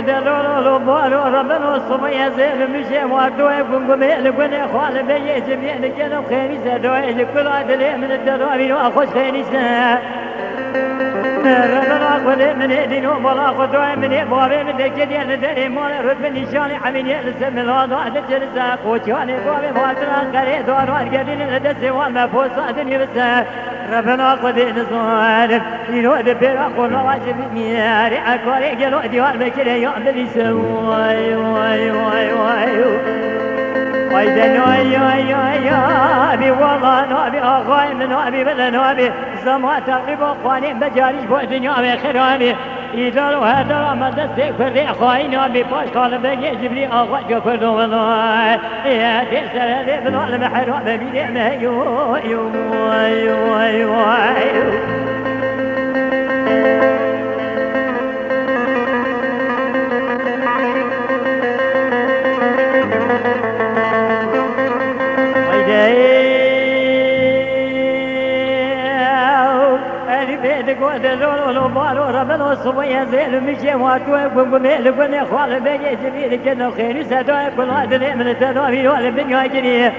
دلولو بارو ربنا الصبي زين مشي وادو يقوم لكل اخوان بيجي جميع كانوا خير زادوا لكل عدل من الدراوي واخذ خير ربنا قد من دينه ولا قد من بابي من ذكر يندري مال رب نشان حمين السم الوضع تجلس قوتيان بابي فاتنا قري دار قدين الدس وما فوز دنيا بس ربنا قد نزار ينود بيرقون واجب مياري اكوري قالوا ديوان بكري يوم بليسوا واي واي واي واي ويدا نوي نوي والله نوبي أخوي من نوبي بلا نوبي زمان تقريبا قوانين بجاريش بو الدنيا بخرامي إدارو هدارو مدستي كردي أخوي نوبي باش قال بقي جبري أخوي جو كردو والله يا تسر هذي بلو المحروم بيدي مهيو يو يو يو دلولو بارو ربنا الصبي زين مشي واتو يقوم لكل اخوان بيجي جميل كانوا خير سادوا كل عدل من التداوي والدنيا جنيه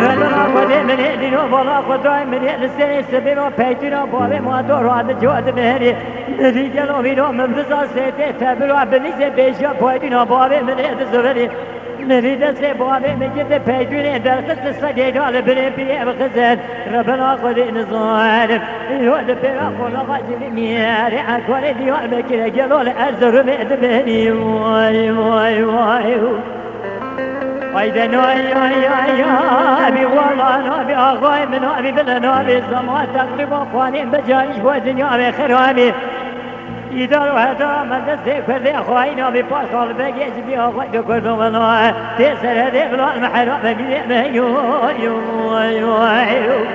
ربنا قد من دينه ولا قد من السنه سبيل بيتنا بابي ما دور هذا جواد مهري رجالو بينو من بزاز سيتي تبلو بنيزه بيجا بيتنا بابي من الزبري نريد سبابي مجد بيجوني درست السجيد على بني بيه بخزن ربنا قد نظالم يود بيراقون غاجب مياري عكوري ديوان بكرة جلول أزر مئدبني واي واي واي ويدا نوي أبي والله نوبي أخوي من أبي بلا نوبي الزمان تقريبا قوانين بجانيش ودنيا بخرامي إدارو هذا مدرسة كردي أخوينا بباصل بقي جبي أخوي كردو والله تسر هذي بلا المحروم بقي مهيو يو يو